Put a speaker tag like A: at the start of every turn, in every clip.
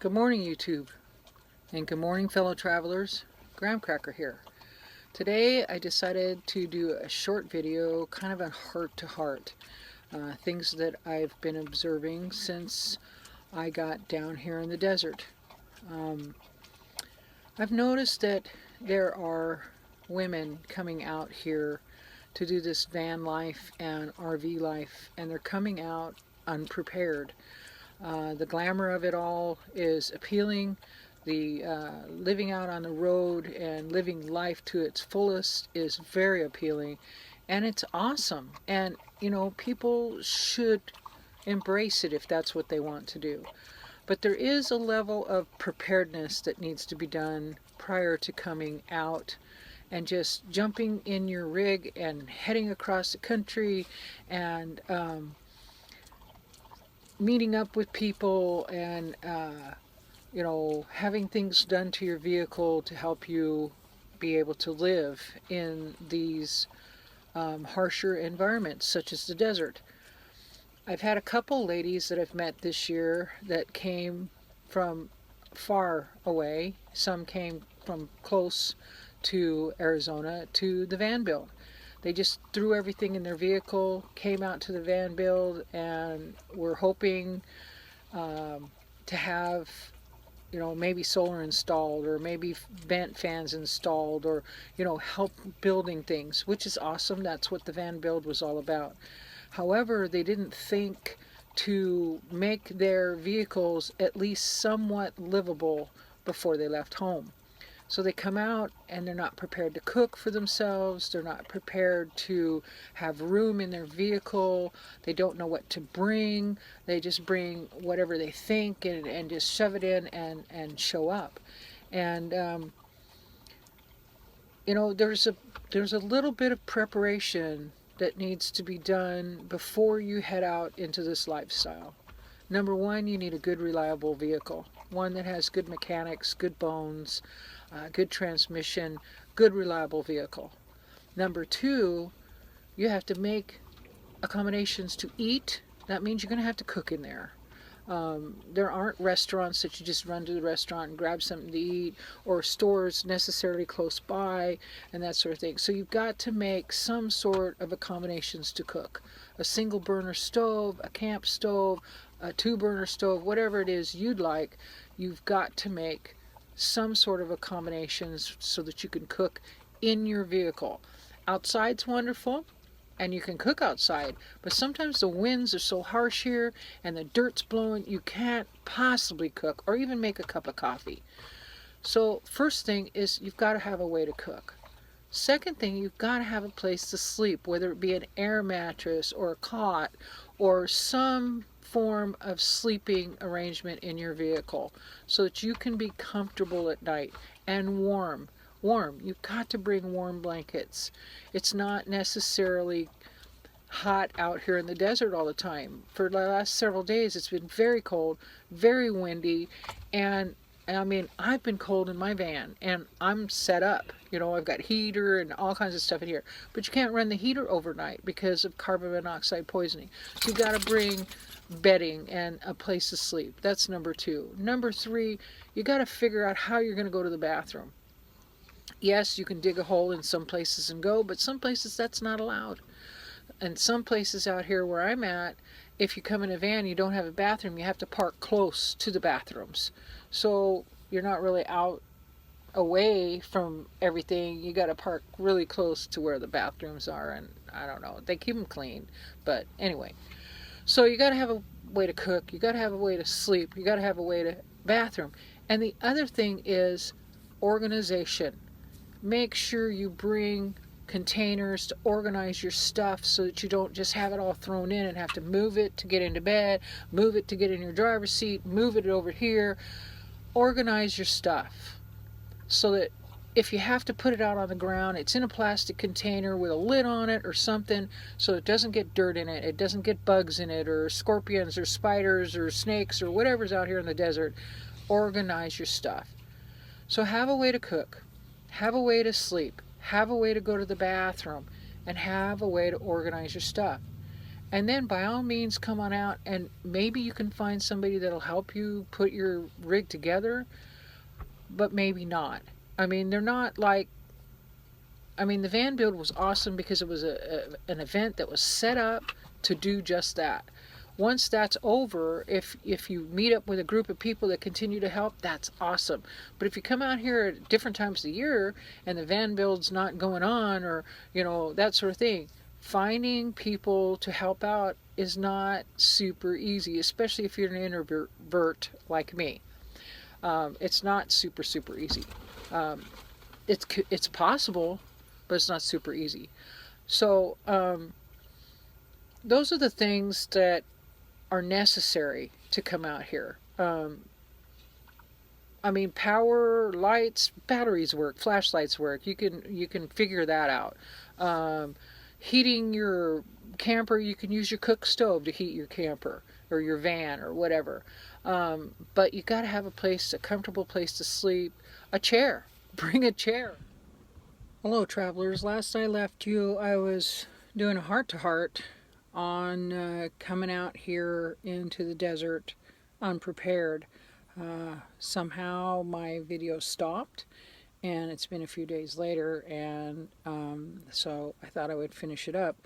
A: Good morning, YouTube, and good morning, fellow travelers. Gramkracker here. Today I decided to do a short video, kind of a heart-to-heart, things that I've been observing since I got down here in the desert. I've noticed that there are women coming out here to do this van life and RV life, and they're coming out unprepared. The glamour of it all is appealing. The living out on the road and living life to its fullest is very appealing, and it's awesome. And people should embrace it if that's what they want to do. But there is a level of preparedness that needs to be done prior to coming out and just jumping in your rig and heading across the country and meeting up with people and having things done to your vehicle to help you be able to live in these harsher environments such as the desert. I've had a couple ladies that I've met this year that came from far away. Some came from close to Arizona to the van build. They just threw everything in their vehicle, came out to the van build, and were hoping to have, maybe solar installed, or maybe vent fans installed, or, help building things, which is awesome. That's what the van build was all about. However, they didn't think to make their vehicles at least somewhat livable before they left home. So they come out and they're not prepared to cook for themselves. They're not prepared to have room in their vehicle. They don't know what to bring. They just bring whatever they think and just shove it in and show up. And, there's a little bit of preparation that needs to be done before you head out into this lifestyle. Number one, you need a good, reliable vehicle. One that has good mechanics, good bones, good transmission, good, reliable vehicle. Number two, you have to make accommodations to eat. That means you're going to have to cook in there. There aren't restaurants that you just run to the restaurant and grab something to eat, or stores necessarily close by and that sort of thing. So you've got to make some sort of accommodations to cook. A single burner stove, a camp stove, a 2-burner stove, whatever it is you'd like, you've got to make some sort of accommodations so that you can cook in your vehicle. Outside's wonderful, and you can cook outside, but sometimes the winds are so harsh here and the dirt's blowing, you can't possibly cook or even make a cup of coffee. So first thing is you've got to have a way to cook. Second thing, you've got to have a place to sleep, whether it be an air mattress or a cot or some form of sleeping arrangement in your vehicle so that you can be comfortable at night and warm. You've got to bring warm blankets. It's not necessarily hot out here in the desert all the time. For the last several days it's been very cold, very windy, and I've been cold in my van, and I'm set up. I've got heater and all kinds of stuff in here. But you can't run the heater overnight because of carbon monoxide poisoning. So you've got to bring bedding and a place to sleep. That's number two. Number three, you got to figure out how you're going to go to the bathroom. Yes, you can dig a hole in some places and go, but some places that's not allowed. And some places out here where I'm at, if you come in a van, you don't have a bathroom, you have to park close to the bathrooms. So you're not really out away from everything. You got to park really close to where the bathrooms are, and I don't know, they keep them clean. But anyway, so you got to have a way to cook, you got to have a way to sleep, you got to have a way to bathroom. And the other thing is organization. Make sure you bring containers to organize your stuff so that you don't just have it all thrown in and have to move it to get into bed, move it to get in your driver's seat, move it over here. Organize your stuff so that if you have to put it out on the ground, it's in a plastic container with a lid on it or something, so it doesn't get dirt in it, it doesn't get bugs in it, or scorpions or spiders or snakes or whatever's out here in the desert. Organize your stuff. So have a way to cook, have a way to sleep, have a way to go to the bathroom, and have a way to organize your stuff. And then by all means come on out, and maybe you can find somebody that'll help you put your rig together, but maybe not. I mean, they're not like, I mean, the van build was awesome because it was an event that was set up to do just that. Once that's over, if you meet up with a group of people that continue to help, that's awesome. But if you come out here at different times of the year and the van build's not going on, or that sort of thing, finding people to help out is not super easy, especially if you're an introvert like me. It's not super easy. Um, it's possible, but it's not super easy. So those are the things that are necessary to come out here. I mean, power, lights, batteries work, flashlights work. You can figure that out. Heating your camper, you can use your cook stove to heat your camper or your van or whatever. But you got to have a comfortable place to sleep. A chair. Bring a chair. Hello, travelers. Last I left you, I was doing a heart-to-heart on coming out here into the desert unprepared. Somehow my video stopped, and it's been a few days later, and so I thought I would finish it up.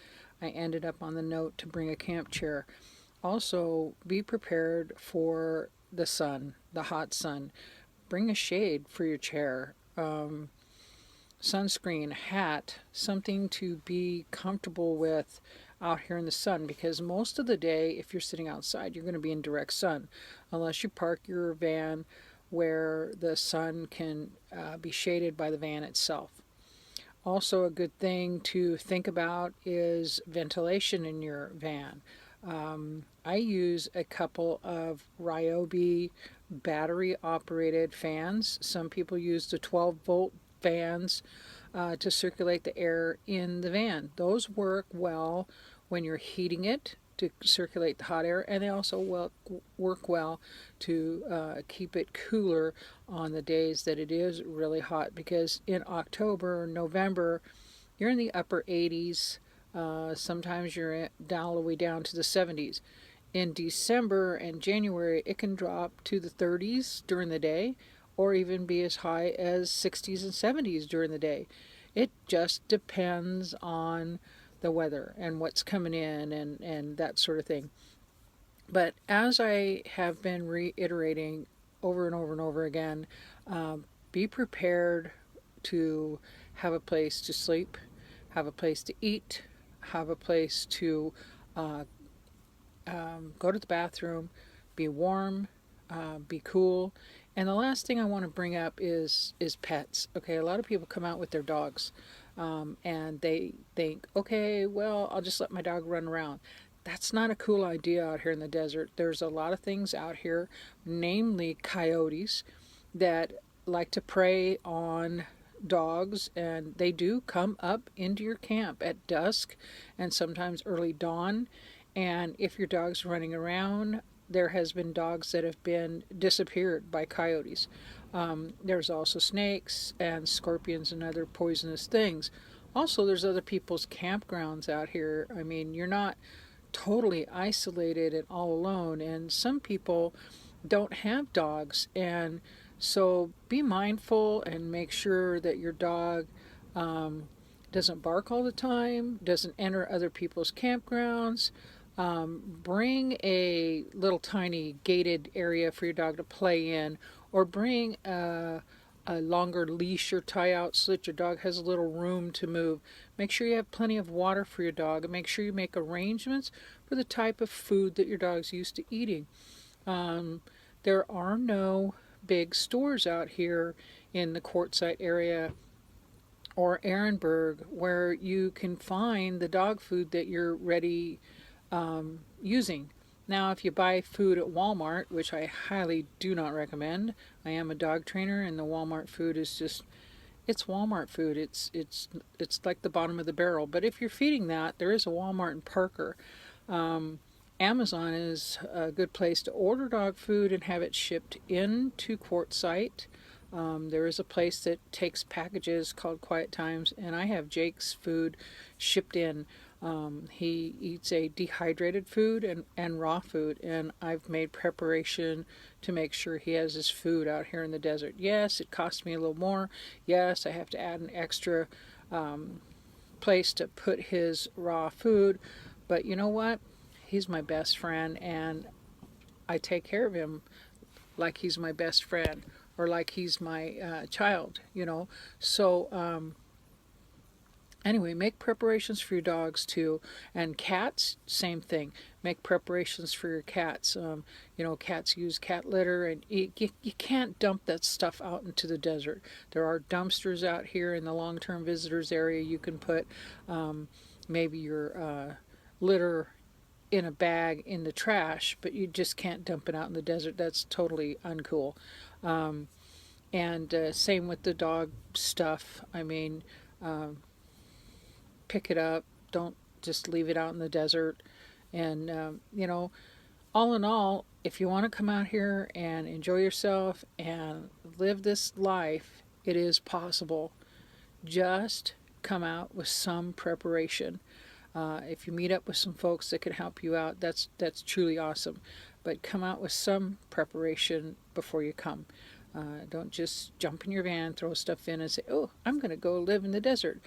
A: I ended up on the note to bring a camp chair. Also, be prepared for the sun, the hot sun. Bring a shade for your chair. Sunscreen, hat, something to be comfortable with out here in the sun, because most of the day, if you're sitting outside, you're going to be in direct sun unless you park your van where the sun can be shaded by the van itself. Also, a good thing to think about is ventilation in your van. I use a couple of Ryobi battery operated fans. Some people use the 12-volt fans to circulate the air in the van. Those work well when you're heating it to circulate the hot air, and they also work well to keep it cooler on the days that it is really hot, because in October or November you're in the upper 80s. Sometimes you're down all the way down to the 70s. In December and January, it can drop to the 30s during the day, or even be as high as 60s and 70s during the day. It just depends on the weather and what's coming in and that sort of thing. But as I have been reiterating over and over and over again, be prepared to have a place to sleep, have a place to eat, have a place to go to the bathroom, be warm, be cool. And the last thing I want to bring up is pets. Okay, a lot of people come out with their dogs, and they think, okay, well, I'll just let my dog run around. That's not a cool idea out here in the desert. There's a lot of things out here, namely coyotes, that like to prey on dogs, and they do come up into your camp at dusk and sometimes early dawn. And if your dog's running around, there has been dogs that have been disappeared by coyotes. There's also snakes and scorpions and other poisonous things. Also, there's other people's campgrounds out here. I mean, you're not totally isolated and all alone, and some people don't have dogs, and so be mindful and make sure that your dog doesn't bark all the time, doesn't enter other people's campgrounds. Bring a little tiny gated area for your dog to play in, or bring a longer leash or tie out so that your dog has a little room to move. Make sure you have plenty of water for your dog, and make sure you make arrangements for the type of food that your dog's used to eating. There are no big stores out here in the Quartzsite area or Ehrenberg where you can find the dog food that you're ready using. Now, if you buy food at Walmart, which I highly do not recommend, I am a dog trainer, and the Walmart food is just, it's Walmart food. It's like the bottom of the barrel. But if you're feeding that, there is a Walmart in Parker. Amazon is a good place to order dog food and have it shipped into Quartzsite. There is a place that takes packages called Quiet Times, and I have Jake's food shipped in. He eats a dehydrated food and raw food, and I've made preparation to make sure he has his food out here in the desert. Yes, it costs me a little more. Yes, I have to add an extra place to put his raw food, but you know what? He's my best friend, and I take care of him like he's my best friend or like he's my child, you know. So, anyway, make preparations for your dogs too, and cats, same thing. Make preparations for your cats. You know, cats use cat litter, and you can't dump that stuff out into the desert. There are dumpsters out here in the long-term visitors area. You can put maybe your litter in a bag in the trash, but you just can't dump it out in the desert. That's totally uncool. And same with the dog stuff. I mean, pick it up. Don't just leave it out in the desert. And, you know, all in all, if you want to come out here and enjoy yourself and live this life, it is possible. Just come out with some preparation. If you meet up with some folks that can help you out, that's truly awesome. But come out with some preparation before you come. Don't just jump in your van, throw stuff in, and say, "Oh, I'm going to go live in the desert."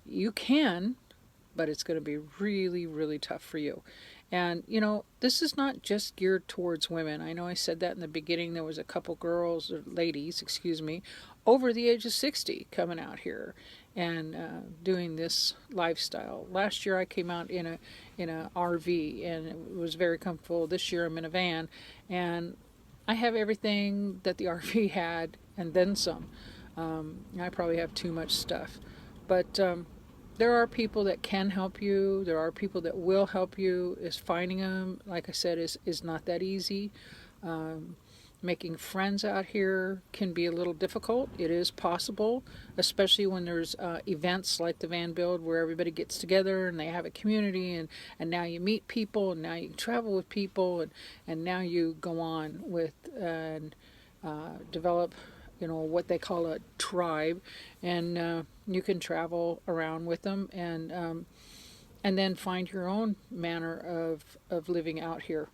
A: You can, but it's going to be really, really tough for you. And, you know, this is not just geared towards women. I know I said that in the beginning. There was a couple girls, or ladies, excuse me, over the age of 60 coming out here and doing this lifestyle. Last year I came out in a RV, and it was very comfortable. This year I'm in a van, and I have everything that the RV had and then some. I probably have too much stuff. But there are people that can help you. There are people that will help you. Is finding them, like I said, is not that easy. Making friends out here can be a little difficult. It is possible, especially when there's events like the Van Build where everybody gets together and they have a community, and now you meet people, and now you can travel with people, and now you go on with and develop, you know, what they call a tribe, and you can travel around with them, and then find your own manner of living out here.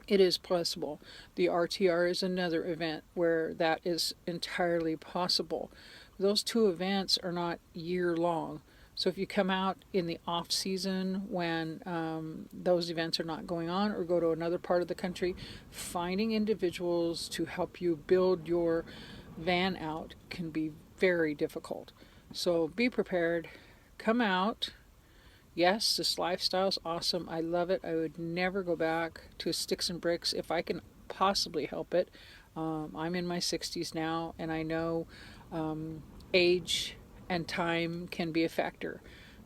A: It is possible. The RTR is another event where that is entirely possible. Those two events are not year long. So if you come out in the off season when those events are not going on, or go to another part of the country, finding individuals to help you build your van out can be very difficult. So be prepared. Come out. Yes, this lifestyle is awesome. I love it. I would never go back to sticks and bricks if I can possibly help it. I'm in my 60s now, and I know age and time can be a factor.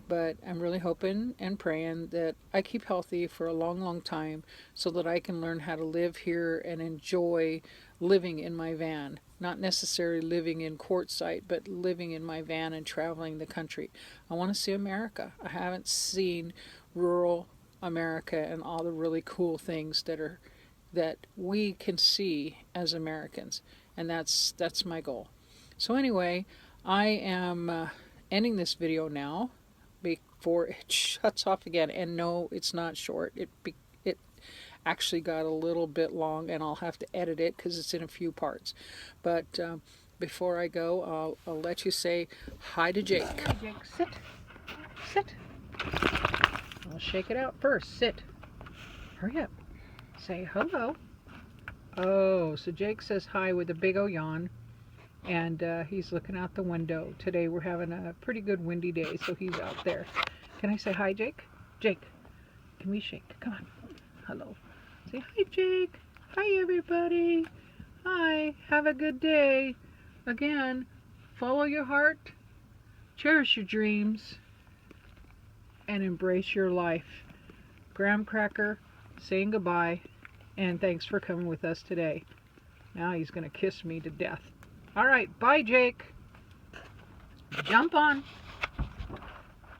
A: But I'm really hoping and praying that I keep healthy for a long, long time so that I can learn how to live here and enjoy living in my van. Not necessarily living in quartzsite, but living in my van and traveling the country. I want to see America. I haven't seen rural America and all the really cool things that we can see as Americans, and that's my goal. So anyway, I am ending this video now before it shuts off again. And no, it's not short. It actually got a little bit long, and I'll have to edit it because it's in a few parts. But before I go, I'll let you say hi to Jake. Hi, Jake. Sit. Sit. I'll shake it out first. Sit. Hurry up. Say hello. Oh, so Jake says hi with a big old yawn, and he's looking out the window. Today we're having a pretty good windy day, so he's out there. Can I say hi, Jake? Jake, can we shake? Come on. Hello. Say hi, Jake. Hi, everybody. Hi. Have a good day. Again, follow your heart, cherish your dreams, and embrace your life. Gramkracker saying goodbye, and thanks for coming with us today. Now he's going to kiss me to death. All right. Bye, Jake. Jump on.